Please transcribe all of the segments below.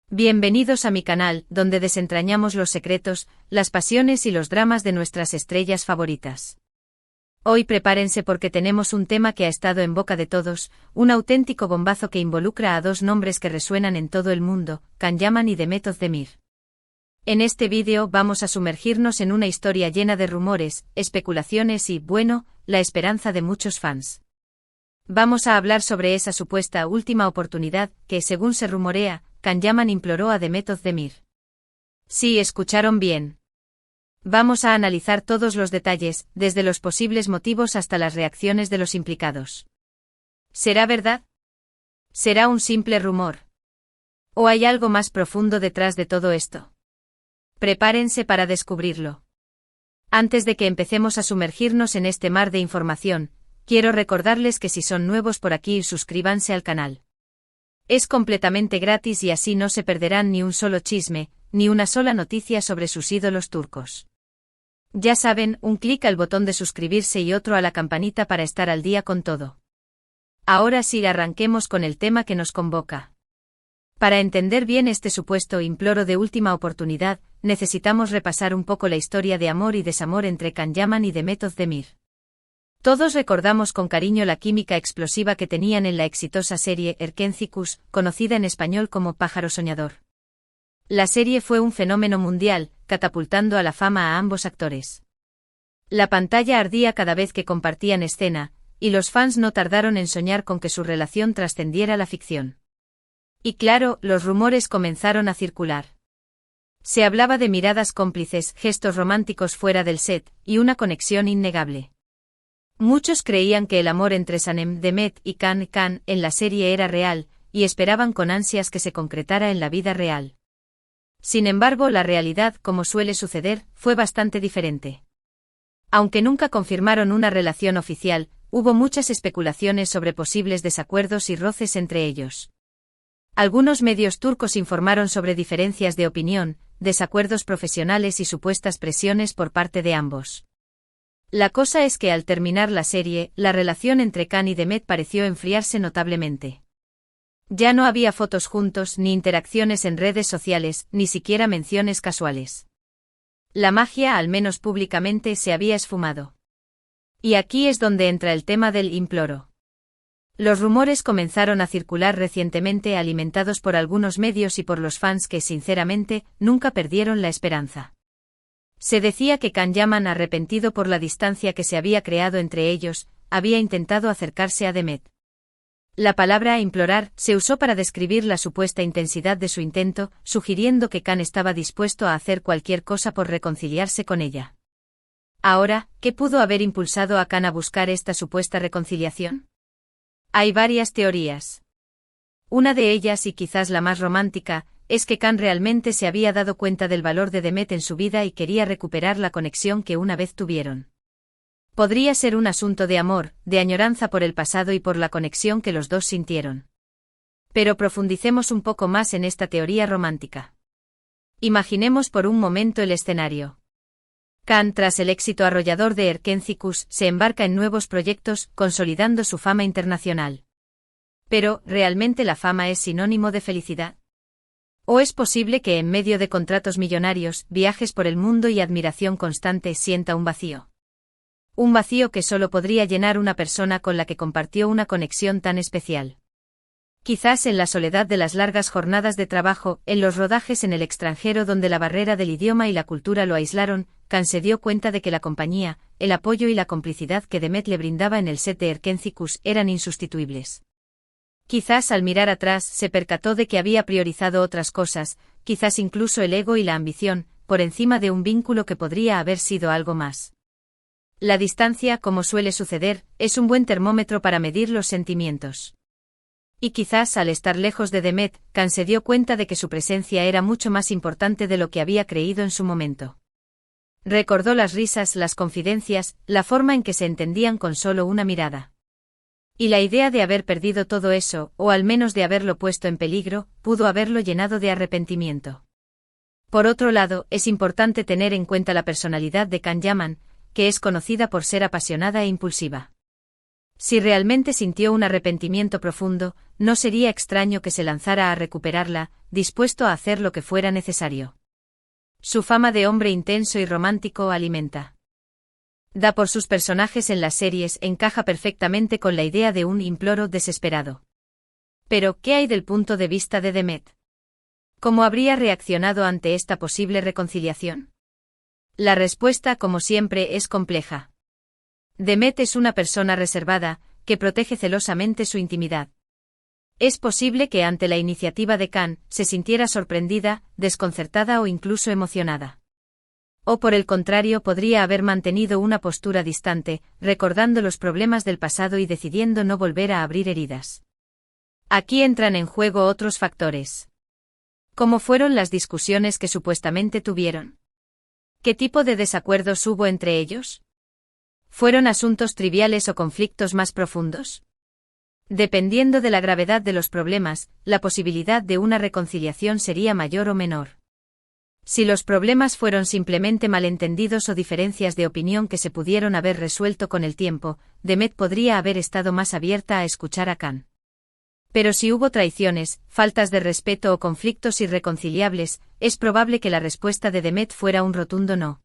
Bienvenidos a mi canal, donde desentrañamos los secretos, las pasiones y los dramas de nuestras estrellas favoritas. Hoy prepárense porque tenemos un tema que ha estado en boca de todos, un auténtico bombazo que involucra a dos nombres que resuenan en todo el mundo, Can Yaman y Demet Özdemir. En este vídeo vamos a sumergirnos en una historia llena de rumores, especulaciones y, bueno, la esperanza de muchos fans. Vamos a hablar sobre esa supuesta última oportunidad que, según se rumorea, Can Yaman imploró a Demet Özdemir. Sí, escucharon bien. Vamos a analizar todos los detalles, desde los posibles motivos hasta las reacciones de los implicados. ¿Será verdad? ¿Será un simple rumor? ¿O hay algo más profundo detrás de todo esto? Prepárense para descubrirlo. Antes de que empecemos a sumergirnos en este mar de información, quiero recordarles que si son nuevos por aquí, suscríbanse al canal. Es completamente gratis y así no se perderán ni un solo chisme, ni una sola noticia sobre sus ídolos turcos. Ya saben, un clic al botón de suscribirse y otro a la campanita para estar al día con todo. Ahora sí, arranquemos con el tema que nos convoca. Para entender bien este supuesto imploro de última oportunidad, necesitamos repasar un poco la historia de amor y desamor entre Can Yaman y Demet Özdemir. Todos recordamos con cariño la química explosiva que tenían en la exitosa serie Erkenzikuş, conocida en español como Pájaro Soñador. La serie fue un fenómeno mundial, catapultando a la fama a ambos actores. La pantalla ardía cada vez que compartían escena, y los fans no tardaron en soñar con que su relación trascendiera la ficción. Y claro, los rumores comenzaron a circular. Se hablaba de miradas cómplices, gestos románticos fuera del set, y una conexión innegable. Muchos creían que el amor entre Sanem, Demet y Can en la serie era real, y esperaban con ansias que se concretara en la vida real. Sin embargo, la realidad, como suele suceder, fue bastante diferente. Aunque nunca confirmaron una relación oficial, hubo muchas especulaciones sobre posibles desacuerdos y roces entre ellos. Algunos medios turcos informaron sobre diferencias de opinión, desacuerdos profesionales y supuestas presiones por parte de ambos. La cosa es que al terminar la serie, la relación entre Can y Demet pareció enfriarse notablemente. Ya no había fotos juntos, ni interacciones en redes sociales, ni siquiera menciones casuales. La magia, al menos públicamente, se había esfumado. Y aquí es donde entra el tema del imploro. Los rumores comenzaron a circular recientemente, alimentados por algunos medios y por los fans que, sinceramente, nunca perdieron la esperanza. Se decía que Can Yaman, arrepentido por la distancia que se había creado entre ellos, había intentado acercarse a Demet. La palabra implorar se usó para describir la supuesta intensidad de su intento, sugiriendo que Can estaba dispuesto a hacer cualquier cosa por reconciliarse con ella. Ahora, ¿qué pudo haber impulsado a Can a buscar esta supuesta reconciliación? Hay varias teorías. Una de ellas, y quizás la más romántica, es que Can realmente se había dado cuenta del valor de Demet en su vida y quería recuperar la conexión que una vez tuvieron. Podría ser un asunto de amor, de añoranza por el pasado y por la conexión que los dos sintieron. Pero profundicemos un poco más en esta teoría romántica. Imaginemos por un momento el escenario. Can, tras el éxito arrollador de Erkenzikuş, se embarca en nuevos proyectos, consolidando su fama internacional. Pero, ¿realmente la fama es sinónimo de felicidad? ¿O es posible que en medio de contratos millonarios, viajes por el mundo y admiración constante sienta un vacío? Un vacío que solo podría llenar una persona con la que compartió una conexión tan especial. Quizás en la soledad de las largas jornadas de trabajo, en los rodajes en el extranjero donde la barrera del idioma y la cultura lo aislaron, Can se dio cuenta de que la compañía, el apoyo y la complicidad que Demet le brindaba en el set de Erkenzikuş eran insustituibles. Quizás al mirar atrás se percató de que había priorizado otras cosas, quizás incluso el ego y la ambición, por encima de un vínculo que podría haber sido algo más. La distancia, como suele suceder, es un buen termómetro para medir los sentimientos. Y quizás al estar lejos de Demet, Can se dio cuenta de que su presencia era mucho más importante de lo que había creído en su momento. Recordó las risas, las confidencias, la forma en que se entendían con solo una mirada. Y la idea de haber perdido todo eso, o al menos de haberlo puesto en peligro, pudo haberlo llenado de arrepentimiento. Por otro lado, es importante tener en cuenta la personalidad de Can Yaman, que es conocida por ser apasionada e impulsiva. Si realmente sintió un arrepentimiento profundo, no sería extraño que se lanzara a recuperarla, dispuesto a hacer lo que fuera necesario. Su fama de hombre intenso y romántico alimenta. Da por sus personajes en las series encaja perfectamente con la idea de un imploro desesperado. Pero, ¿qué hay del punto de vista de Demet? ¿Cómo habría reaccionado ante esta posible reconciliación? La respuesta, como siempre, es compleja. Demet es una persona reservada, que protege celosamente su intimidad. Es posible que ante la iniciativa de Khan se sintiera sorprendida, desconcertada o incluso emocionada. O por el contrario podría haber mantenido una postura distante, recordando los problemas del pasado y decidiendo no volver a abrir heridas. Aquí entran en juego otros factores. ¿Cómo fueron las discusiones que supuestamente tuvieron? ¿Qué tipo de desacuerdos hubo entre ellos? ¿Fueron asuntos triviales o conflictos más profundos? Dependiendo de la gravedad de los problemas, la posibilidad de una reconciliación sería mayor o menor. Si los problemas fueron simplemente malentendidos o diferencias de opinión que se pudieron haber resuelto con el tiempo, Demet podría haber estado más abierta a escuchar a Khan. Pero si hubo traiciones, faltas de respeto o conflictos irreconciliables, es probable que la respuesta de Demet fuera un rotundo no.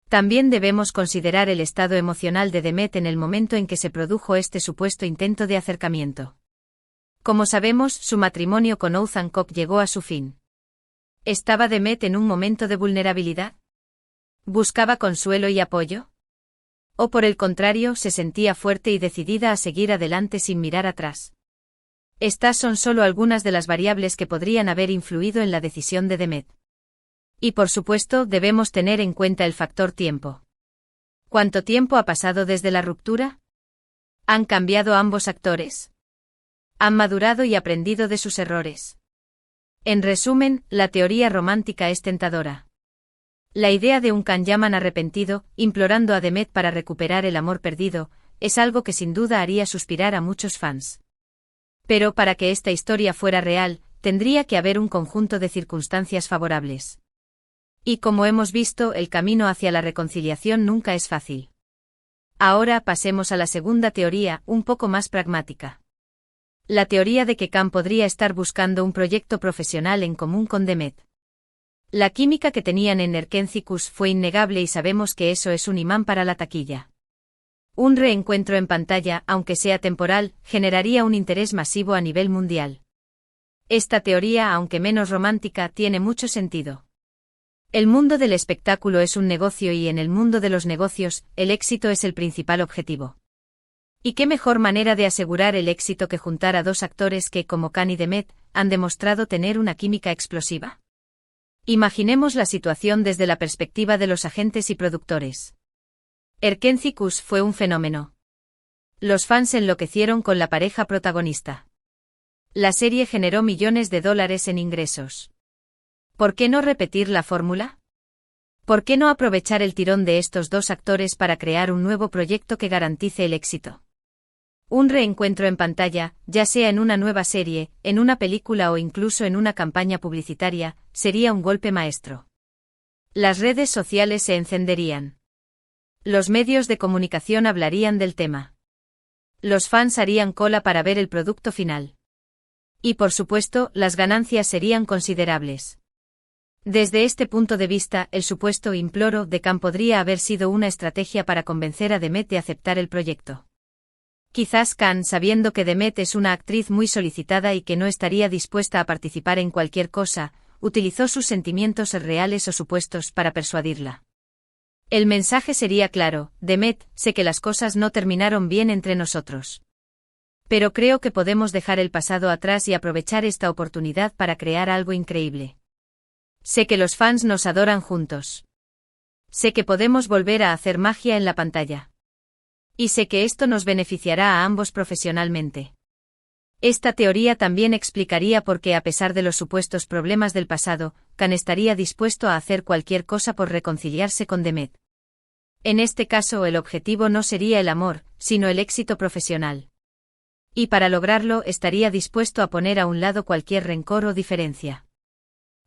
También debemos considerar el estado emocional de Demet en el momento en que se produjo este supuesto intento de acercamiento. Como sabemos, su matrimonio con Othman Kok llegó a su fin. ¿Estaba Demet en un momento de vulnerabilidad? ¿Buscaba consuelo y apoyo? ¿O por el contrario, se sentía fuerte y decidida a seguir adelante sin mirar atrás? Estas son solo algunas de las variables que podrían haber influido en la decisión de Demet. Y por supuesto, debemos tener en cuenta el factor tiempo. ¿Cuánto tiempo ha pasado desde la ruptura? ¿Han cambiado ambos actores? ¿Han madurado y aprendido de sus errores? En resumen, la teoría romántica es tentadora. La idea de un Khan Yaman arrepentido, implorando a Demet para recuperar el amor perdido, es algo que sin duda haría suspirar a muchos fans. Pero para que esta historia fuera real, tendría que haber un conjunto de circunstancias favorables. Y como hemos visto, el camino hacia la reconciliación nunca es fácil. Ahora pasemos a la segunda teoría, un poco más pragmática. La teoría de que Khan podría estar buscando un proyecto profesional en común con Demet. La química que tenían en Erkencikus fue innegable y sabemos que eso es un imán para la taquilla. Un reencuentro en pantalla, aunque sea temporal, generaría un interés masivo a nivel mundial. Esta teoría, aunque menos romántica, tiene mucho sentido. El mundo del espectáculo es un negocio y en el mundo de los negocios, el éxito es el principal objetivo. ¿Y qué mejor manera de asegurar el éxito que juntar a dos actores que, como Khan y Demet, han demostrado tener una química explosiva? Imaginemos la situación desde la perspectiva de los agentes y productores. Erkencikus fue un fenómeno. Los fans enloquecieron con la pareja protagonista. La serie generó millones de dólares en ingresos. ¿Por qué no repetir la fórmula? ¿Por qué no aprovechar el tirón de estos dos actores para crear un nuevo proyecto que garantice el éxito? Un reencuentro en pantalla, ya sea en una nueva serie, en una película o incluso en una campaña publicitaria, sería un golpe maestro. Las redes sociales se encenderían. Los medios de comunicación hablarían del tema. Los fans harían cola para ver el producto final. Y por supuesto, las ganancias serían considerables. Desde este punto de vista, el supuesto imploro de Khan podría haber sido una estrategia para convencer a Demet de aceptar el proyecto. Quizás Khan, sabiendo que Demet es una actriz muy solicitada y que no estaría dispuesta a participar en cualquier cosa, utilizó sus sentimientos reales o supuestos para persuadirla. El mensaje sería claro: Demet, sé que las cosas no terminaron bien entre nosotros. Pero creo que podemos dejar el pasado atrás y aprovechar esta oportunidad para crear algo increíble. Sé que los fans nos adoran juntos. Sé que podemos volver a hacer magia en la pantalla. Y sé que esto nos beneficiará a ambos profesionalmente. Esta teoría también explicaría por qué, a pesar de los supuestos problemas del pasado, Khan estaría dispuesto a hacer cualquier cosa por reconciliarse con Demet. En este caso, el objetivo no sería el amor, sino el éxito profesional. Y para lograrlo, estaría dispuesto a poner a un lado cualquier rencor o diferencia.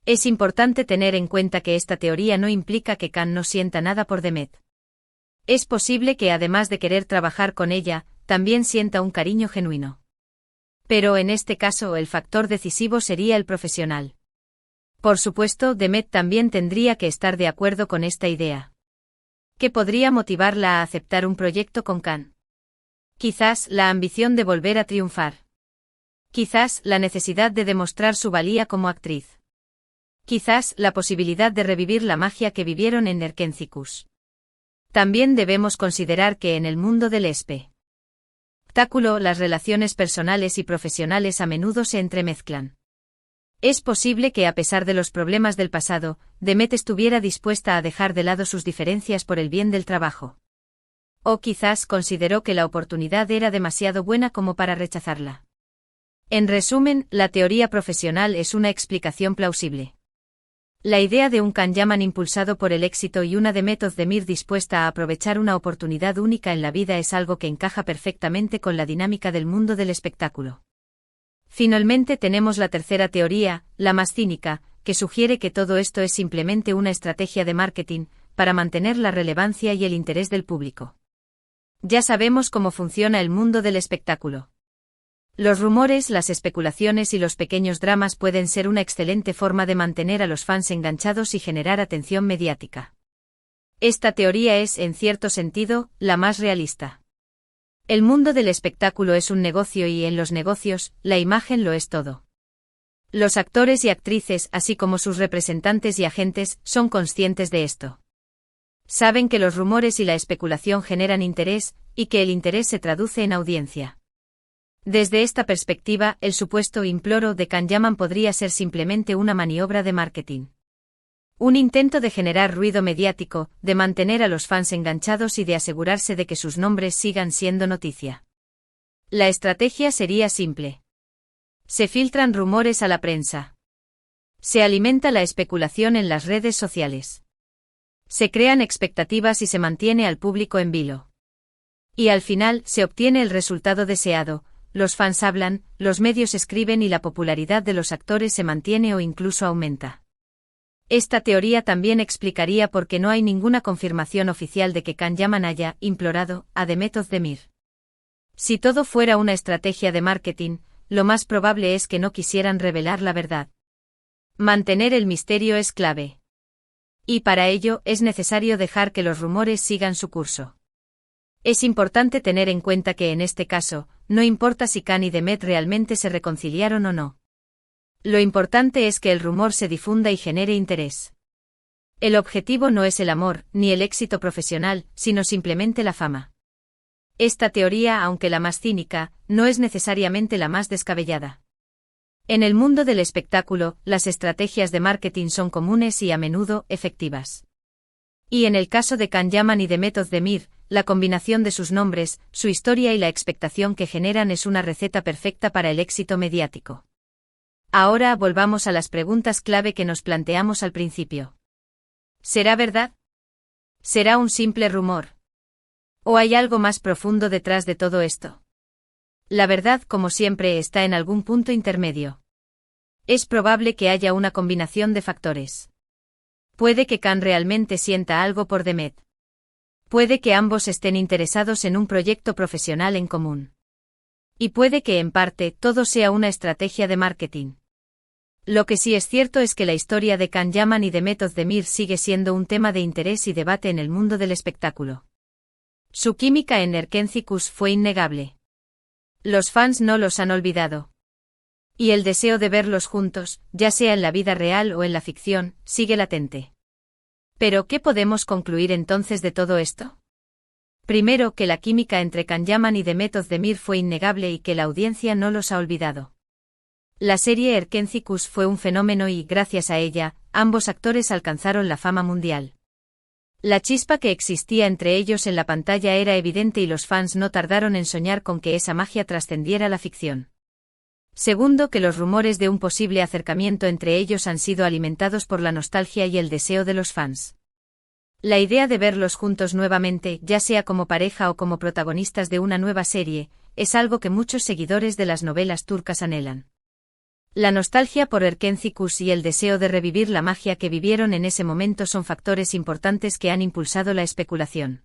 Es importante tener en cuenta que esta teoría no implica que Khan no sienta nada por Demet. Es posible que, además de querer trabajar con ella, también sienta un cariño genuino. Pero en este caso el factor decisivo sería el profesional. Por supuesto, Demet también tendría que estar de acuerdo con esta idea. ¿Qué podría motivarla a aceptar un proyecto con Khan? Quizás la ambición de volver a triunfar. Quizás la necesidad de demostrar su valía como actriz. Quizás la posibilidad de revivir la magia que vivieron en Erkenciskus. También debemos considerar que en el mundo del espectáculo las relaciones personales y profesionales a menudo se entremezclan. Es posible que a pesar de los problemas del pasado, Demet estuviera dispuesta a dejar de lado sus diferencias por el bien del trabajo. O quizás consideró que la oportunidad era demasiado buena como para rechazarla. En resumen, la teoría profesional es una explicación plausible. La idea de un Can Yaman impulsado por el éxito y una Demet Özdemir dispuesta a aprovechar una oportunidad única en la vida es algo que encaja perfectamente con la dinámica del mundo del espectáculo. Finalmente tenemos la tercera teoría, la más cínica, que sugiere que todo esto es simplemente una estrategia de marketing, para mantener la relevancia y el interés del público. Ya sabemos cómo funciona el mundo del espectáculo. Los rumores, las especulaciones y los pequeños dramas pueden ser una excelente forma de mantener a los fans enganchados y generar atención mediática. Esta teoría es, en cierto sentido, la más realista. El mundo del espectáculo es un negocio y en los negocios, la imagen lo es todo. Los actores y actrices, así como sus representantes y agentes, son conscientes de esto. Saben que los rumores y la especulación generan interés, y que el interés se traduce en audiencia. Desde esta perspectiva, el supuesto imploro de Can Yaman podría ser simplemente una maniobra de marketing. Un intento de generar ruido mediático, de mantener a los fans enganchados y de asegurarse de que sus nombres sigan siendo noticia. La estrategia sería simple. Se filtran rumores a la prensa. Se alimenta la especulación en las redes sociales. Se crean expectativas y se mantiene al público en vilo. Y al final, se obtiene el resultado deseado. Los fans hablan, los medios escriben y la popularidad de los actores se mantiene o incluso aumenta. Esta teoría también explicaría por qué no hay ninguna confirmación oficial de que Can Yaman haya implorado a Demet Özdemir. Si todo fuera una estrategia de marketing, lo más probable es que no quisieran revelar la verdad. Mantener el misterio es clave. Y para ello es necesario dejar que los rumores sigan su curso. Es importante tener en cuenta que en este caso, no importa si Can y Demet realmente se reconciliaron o no. Lo importante es que el rumor se difunda y genere interés. El objetivo no es el amor, ni el éxito profesional, sino simplemente la fama. Esta teoría, aunque la más cínica, no es necesariamente la más descabellada. En el mundo del espectáculo, las estrategias de marketing son comunes y a menudo efectivas. Y en el caso de Can Yaman y Demet Özdemir, la combinación de sus nombres, su historia y la expectación que generan es una receta perfecta para el éxito mediático. Ahora volvamos a las preguntas clave que nos planteamos al principio. ¿Será verdad? ¿Será un simple rumor? ¿O hay algo más profundo detrás de todo esto? La verdad, como siempre, está en algún punto intermedio. Es probable que haya una combinación de factores. Puede que Can realmente sienta algo por Demet. Puede que ambos estén interesados en un proyecto profesional en común. Y puede que en parte todo sea una estrategia de marketing. Lo que sí es cierto es que la historia de Can Yaman y Demet Özdemir sigue siendo un tema de interés y debate en el mundo del espectáculo. Su química en Erkenciskus fue innegable. Los fans no los han olvidado. Y el deseo de verlos juntos, ya sea en la vida real o en la ficción, sigue latente. ¿Pero qué podemos concluir entonces de todo esto? Primero, que la química entre Can Yaman y Demet Özdemir fue innegable y que la audiencia no los ha olvidado. La serie Erkenciskus fue un fenómeno y, gracias a ella, ambos actores alcanzaron la fama mundial. La chispa que existía entre ellos en la pantalla era evidente y los fans no tardaron en soñar con que esa magia trascendiera la ficción. Segundo, que los rumores de un posible acercamiento entre ellos han sido alimentados por la nostalgia y el deseo de los fans. La idea de verlos juntos nuevamente, ya sea como pareja o como protagonistas de una nueva serie, es algo que muchos seguidores de las novelas turcas anhelan. La nostalgia por Erkenciskus y el deseo de revivir la magia que vivieron en ese momento son factores importantes que han impulsado la especulación.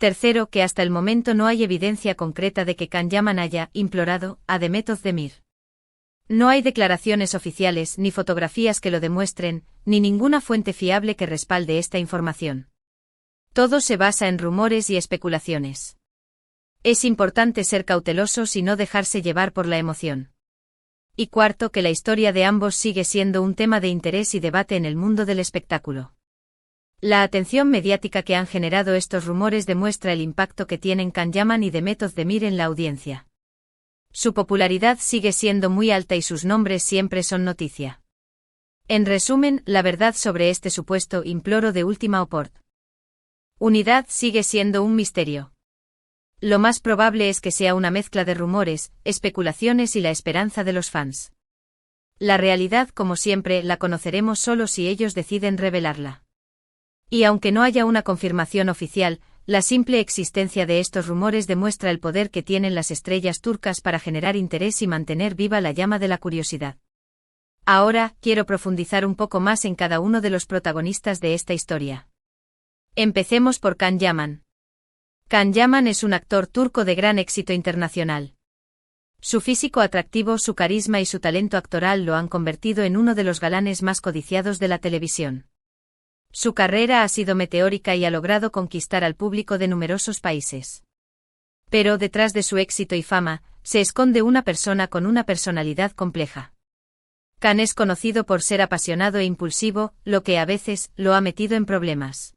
Tercero, que hasta el momento no hay evidencia concreta de que Can Yaman haya implorado a Demet Özdemir. No hay declaraciones oficiales ni fotografías que lo demuestren, ni ninguna fuente fiable que respalde esta información. Todo se basa en rumores y especulaciones. Es importante ser cautelosos y no dejarse llevar por la emoción. Y cuarto, que la historia de ambos sigue siendo un tema de interés y debate en el mundo del espectáculo. La atención mediática que han generado estos rumores demuestra el impacto que tienen Can Yaman y Demet Özdemir en la audiencia. Su popularidad sigue siendo muy alta y sus nombres siempre son noticia. En resumen, la verdad sobre este supuesto imploro de última oportunidad sigue siendo un misterio. Lo más probable es que sea una mezcla de rumores, especulaciones y la esperanza de los fans. La realidad, como siempre, la conoceremos solo si ellos deciden revelarla. Y aunque no haya una confirmación oficial, la simple existencia de estos rumores demuestra el poder que tienen las estrellas turcas para generar interés y mantener viva la llama de la curiosidad. Ahora, quiero profundizar un poco más en cada uno de los protagonistas de esta historia. Empecemos por Can Yaman. Can Yaman es un actor turco de gran éxito internacional. Su físico atractivo, su carisma y su talento actoral lo han convertido en uno de los galanes más codiciados de la televisión. Su carrera ha sido meteórica y ha logrado conquistar al público de numerosos países. Pero detrás de su éxito y fama, se esconde una persona con una personalidad compleja. Can es conocido por ser apasionado e impulsivo, lo que a veces lo ha metido en problemas.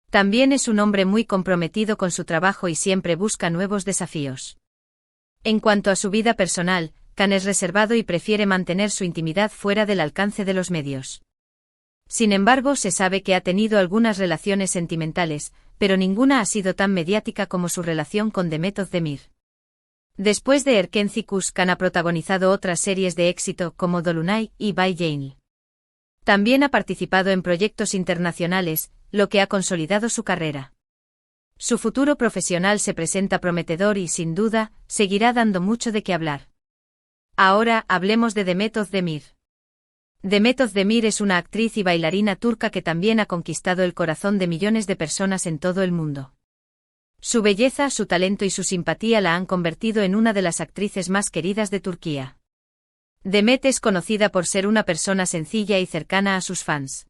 También es un hombre muy comprometido con su trabajo y siempre busca nuevos desafíos. En cuanto a su vida personal, Can es reservado y prefiere mantener su intimidad fuera del alcance de los medios. Sin embargo, se sabe que ha tenido algunas relaciones sentimentales, pero ninguna ha sido tan mediática como su relación con Demet Özdemir. Después de Erkenci Kuş, Can ha protagonizado otras series de éxito como Dolunay y Bay Jail. También ha participado en proyectos internacionales, lo que ha consolidado su carrera. Su futuro profesional se presenta prometedor y, sin duda, seguirá dando mucho de qué hablar. Ahora, hablemos de Demet Özdemir. Demet Özdemir es una actriz y bailarina turca que también ha conquistado el corazón de millones de personas en todo el mundo. Su belleza, su talento y su simpatía la han convertido en una de las actrices más queridas de Turquía. Demet es conocida por ser una persona sencilla y cercana a sus fans.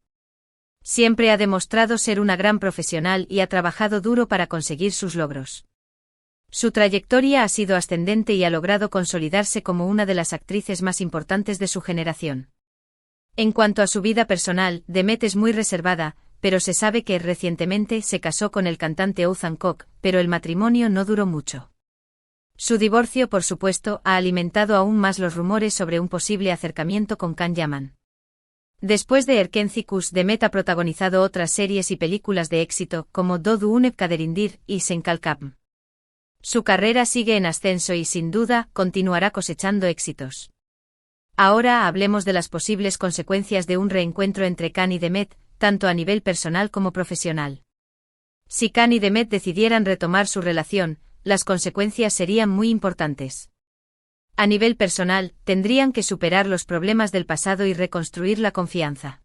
Siempre ha demostrado ser una gran profesional y ha trabajado duro para conseguir sus logros. Su trayectoria ha sido ascendente y ha logrado consolidarse como una de las actrices más importantes de su generación. En cuanto a su vida personal, Demet es muy reservada, pero se sabe que recientemente se casó con el cantante Oğuzhan Koç, pero el matrimonio no duró mucho. Su divorcio, por supuesto, ha alimentado aún más los rumores sobre un posible acercamiento con Can Yaman. Después de Erkenci Kuş, Demet ha protagonizado otras series y películas de éxito como Doğduğun Kaderindir y Sen Kalkam. Su carrera sigue en ascenso y sin duda continuará cosechando éxitos. Ahora hablemos de las posibles consecuencias de un reencuentro entre Can y Demet, tanto a nivel personal como profesional. Si Can y Demet decidieran retomar su relación, las consecuencias serían muy importantes. A nivel personal, tendrían que superar los problemas del pasado y reconstruir la confianza.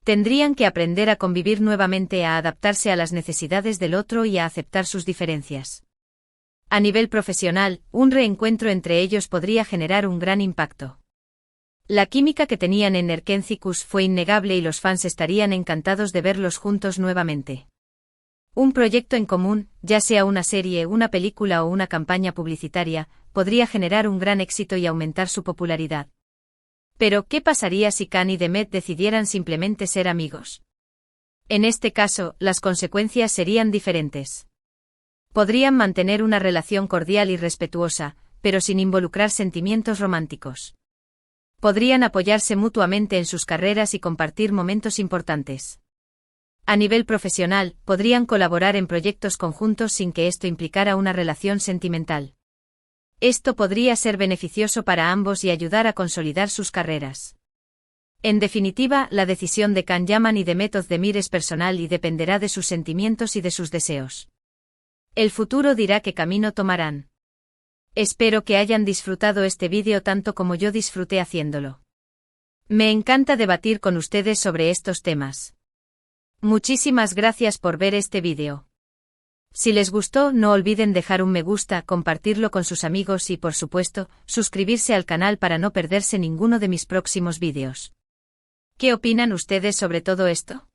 Tendrían que aprender a convivir nuevamente, a adaptarse a las necesidades del otro y a aceptar sus diferencias. A nivel profesional, un reencuentro entre ellos podría generar un gran impacto. La química que tenían en Erkenci Kuş fue innegable y los fans estarían encantados de verlos juntos nuevamente. Un proyecto en común, ya sea una serie, una película o una campaña publicitaria, podría generar un gran éxito y aumentar su popularidad. Pero, ¿qué pasaría si Can y Demet decidieran simplemente ser amigos? En este caso, las consecuencias serían diferentes. Podrían mantener una relación cordial y respetuosa, pero sin involucrar sentimientos románticos. Podrían apoyarse mutuamente en sus carreras y compartir momentos importantes. A nivel profesional, podrían colaborar en proyectos conjuntos sin que esto implicara una relación sentimental. Esto podría ser beneficioso para ambos y ayudar a consolidar sus carreras. En definitiva, la decisión de Can Yaman y Demet Özdemir es personal y dependerá de sus sentimientos y de sus deseos. El futuro dirá qué camino tomarán. Espero que hayan disfrutado este vídeo tanto como yo disfruté haciéndolo. Me encanta debatir con ustedes sobre estos temas. Muchísimas gracias por ver este vídeo. Si les gustó, no olviden dejar un me gusta, compartirlo con sus amigos y, por supuesto, suscribirse al canal para no perderse ninguno de mis próximos vídeos. ¿Qué opinan ustedes sobre todo esto?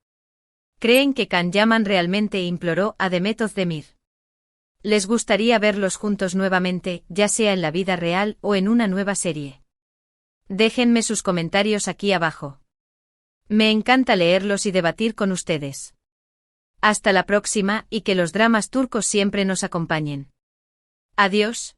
¿Creen que Can Yaman realmente imploró a Demet Özdemir? ¿Les gustaría verlos juntos nuevamente, ya sea en la vida real o en una nueva serie? Déjenme sus comentarios aquí abajo. Me encanta leerlos y debatir con ustedes. Hasta la próxima y que los dramas turcos siempre nos acompañen. Adiós.